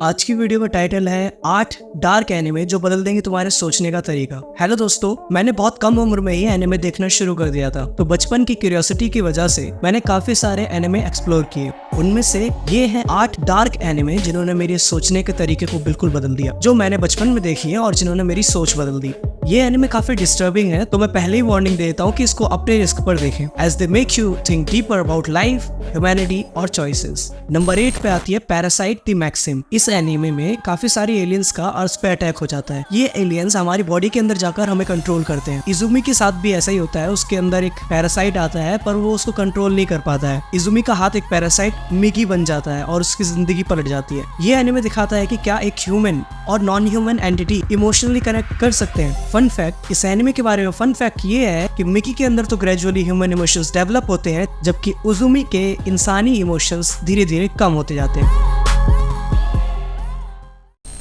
आज की वीडियो का टाइटल है 8 डार्क एनिमे जो बदल देंगे तुम्हारे सोचने का तरीका। हेलो दोस्तों, मैंने बहुत कम उम्र में ही एनिमे देखना शुरू कर दिया था, तो बचपन की क्यूरियोसिटी की वजह से मैंने काफी सारे एनिमे एक्सप्लोर किए। उनमें से ये हैं 8 डार्क एनिमे जिन्होंने मेरे सोचने के तरीके को बिल्कुल बदल दिया, जो मैंने बचपन में देखी है और जिन्होंने मेरी सोच बदल दी। ये एनिमे काफी डिस्टर्बिंग है, तो मैं पहले ही वार्निंग देता हूँ कि इसको अपने रिस्क पर देखें, as they make you think deeper about life, humanity और चॉइसेस। नंबर 8 पे आती है पैरासाइट द मैक्सिम। इस एनिमे में काफी सारी एलियंस का अर्थ पे अटैक हो जाता है। ये एलियंस हमारी बॉडी के अंदर जाकर हमें कंट्रोल करते हैं। इजुमी के साथ भी ऐसा ही होता है, उसके अंदर एक पैरासाइट आता है पर वो उसको कंट्रोल नहीं कर पाता है। इजुमी का हाथ एक पैरासाइट मिगी बन जाता है और उसकी जिंदगी पलट जाती है। ये एनिमे दिखाता है कि क्या एक ह्यूमन और non human entity emotionally connect कर सकते हैं। फन फैक्ट इस एनिमे के बारे में, फन फैक्ट ये है कि मिकी के अंदर तो ग्रेजुअली ह्यूमन इमोशंस डेवलप होते हैं, जबकि उजुमी के इंसानी इमोशंस धीरे धीरे कम होते जाते हैं।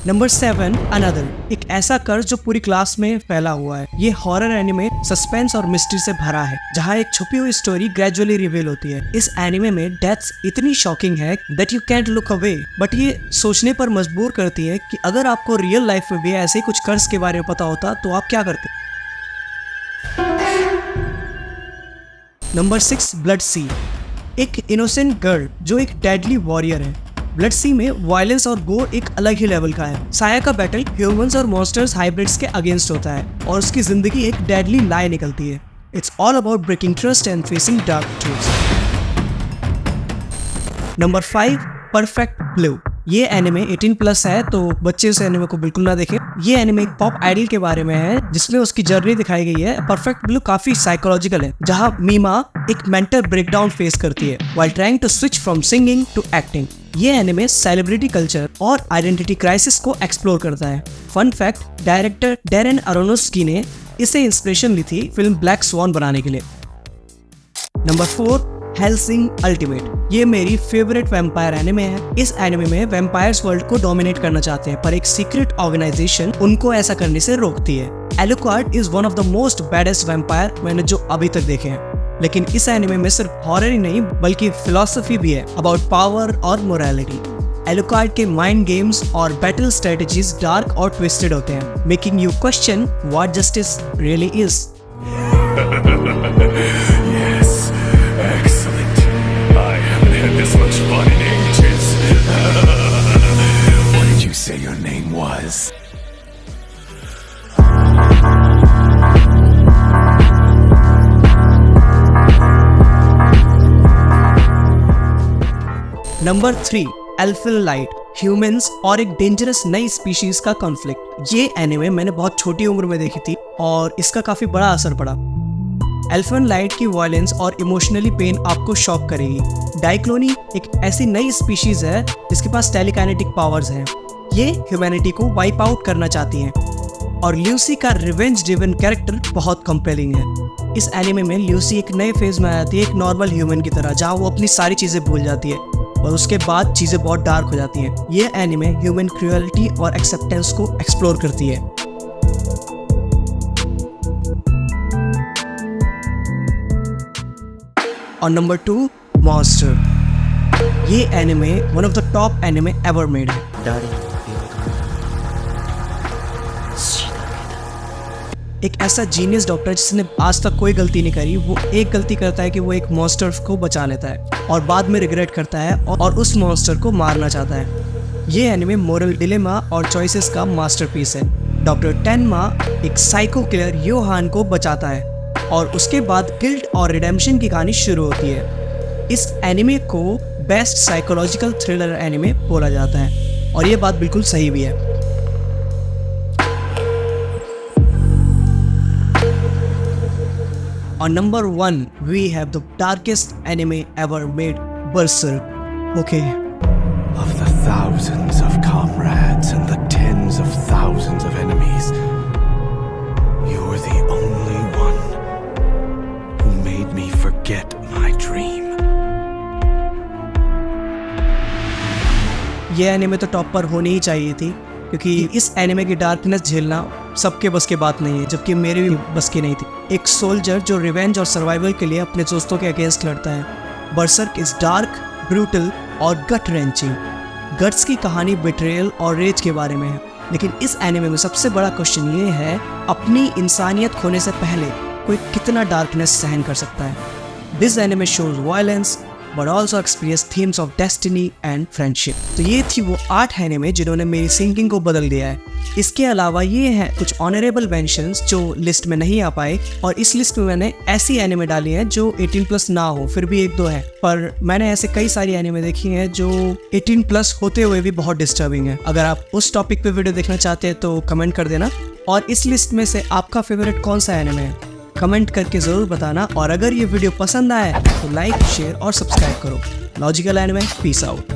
नंबर 7 अनदर, एक ऐसा कर्ज जो पूरी क्लास में फैला हुआ है। ये हॉरर एनिमे सस्पेंस और मिस्ट्री से भरा है, जहाँ एक छुपी हुई स्टोरी ग्रेजुअली रिवील होती है। इस एनिमे में डेथ्स इतनी शॉकिंग है that you can't look away, but ये सोचने पर मजबूर करती है कि अगर आपको रियल लाइफ में भी ऐसे ही कुछ कर्ज के बारे में पता होता तो आप क्या करते। नंबर 6 ब्लड सी, एक इनोसेंट गर्ल जो एक डेडली वॉरियर है। ब्लड सी में वायलेंस और गोर एक अलग ही लेवल का है। साया का बैटल ह्यूमंस और मॉन्स्टर्स हाइब्रिड्स के अगेंस्ट होता है और उसकी जिंदगी एक डेडली लाई निकलती है। It's all about breaking trust and facing dark truths. Number 5 Perfect Blue. ये एनिमे 18+ है, तो बच्चे इस एनिमे को बिल्कुल ना देखें। ये एनिमे एक पॉप आइडल के बारे में है, जिसमें उसकी जर्नी दिखाई गई है। परफेक्ट ब्लू काफी साइकोलॉजिकल है, जहाँ मीमा एक मेंटल ब्रेकडाउन फेस करती है while trying to switch from singing to acting. ये एनिमे सेलिब्रिटी कल्चर और आइडेंटिटी क्राइसिस को एक्सप्लोर करता है। Fun fact, director Darren Aronofsky ने इसे इंस्पिरेशन ली थी फिल्म ब्लैक स्वान बनाने के लिए। Number 4 Helsing ultimate. ये मेरी फेवरेट वैम्पायर एनिमे है। इस एनिमे में वैम्पायर्स वर्ल्ड को डोमिनेट करना चाहते हैं, पर एक सीक्रेट ऑर्गेनाइजेशन उनको ऐसा करने से रोकती है। Alucard is one of the most baddest vampire मैंने जो अभी तक देखे हैं। लेकिन इस एनिमे में सिर्फ हॉरर ही नहीं बल्कि फिलॉसफी भी है अबाउट पावर और मोरालिटी। एलुकार्ड के माइंड गेम्स और बैटल स्ट्रेटजीज डार्क और ट्विस्टेड होते हैं, making you question what justice really is. This much fun in ages. What did you say your name was? Number 3 elfin light. Humans और एक dangerous नई species का conflict. ये anime मैंने बहुत छोटी उम्र में देखी थी और इसका काफी बड़ा असर पड़ा। एल्फिन लाइट की वायलेंस और इमोशनली पेन आपको शॉक करेगी। डाइक्लोनी एक ऐसी नई स्पीशीज है जिसके पास टेलीकाइनेटिक पावर्स हैं। ये ह्यूमैनिटी को वाइप आउट करना चाहती हैं और ल्यूसी का रिवेंज ड्रिवन कैरेक्टर बहुत कंपेलिंग है। इस एनिमे में ल्यूसी एक नए फेज में आती है, एक नॉर्मल ह्यूमन की तरह, जहाँ वो अपनी सारी चीजें भूल जाती है और उसके बाद चीजें बहुत डार्क हो जाती हैं। ये एनिमे ह्यूमन क्रूएलिटी और एक्सेप्टेंस को एक्सप्लोर करती है। और नंबर 2 मॉन्स्टर। ये anime one of the top anime ever made है। एक ऐसा जीनियस डॉक्टर जिसने आज तक कोई गलती नहीं करी, वो एक गलती करता है कि वो एक मॉन्स्टर को बचा लेता है और बाद में रिग्रेट करता है और उस मॉन्स्टर को मारना चाहता है। ये एनिमे मोरल डिलेमा और चॉइसेस का मास्टरपीस है। डॉक्टर टेनमा एक साइको किलर योहान को बचाता है और उसके बाद गिल्ट और रिडेम्पशन की कहानी शुरू होती है। इस एनिमे को बेस्ट साइकोलॉजिकल थ्रिलर एनिमे बोला जाता है और ये बात बिल्कुल सही भी है। और number 1 we have the darkest anime ever made, Berserk. Okay, Of the thousands of comrades and the tens of thousands of enemies, you were the only one who made me forget my dream. ये anime तो top पर होनी ही चाहिए थी, क्योंकि इस anime की darkness झेलना सबके बस की बात नहीं है, जबकि मेरे भी बस की नहीं थी। एक सोल्जर जो रिवेंज और सर्वाइवल के लिए अपने दोस्तों के अगेंस्ट लड़ता है। बर्सर्क इज डार्क, ब्रूटल और गट रेंचिंग। गट्स की कहानी बिट्रेयल और रेज के बारे में है, लेकिन इस एनिमे में सबसे बड़ा क्वेश्चन ये है अपनी इंसानियत खोने से पहले कोई कितना डार्कनेस सहन कर सकता है। This anime shows violence but also experience themes of destiny and friendship. तो ये थी वो 8 एनिमे जिन्होंने मेरी थिंकिंग को बदल दिया है। इसके अलावा ये हैं कुछ ऑनरेबल मेंशंस जो लिस्ट में नहीं आ पाए, और इस लिस्ट में मैंने ऐसी एनिमे डाली हैं जो 18+ ना हो, फिर भी 1-2 है, पर मैंने ऐसे कई सारी एनिमे देखी हैं जो 18+ होते हुए भी बहुत डिस्टर्बिंग है। अगर आप उस टॉपिक पे वीडियो देखना चाहते हैं तो कमेंट कर देना, और इस लिस्ट में से आपका फेवरेट कौन सा एनिमे है कमेंट करके ज़रूर बताना। और अगर ये वीडियो पसंद आए तो लाइक, शेयर और सब्सक्राइब करो। Logical anime, peace out.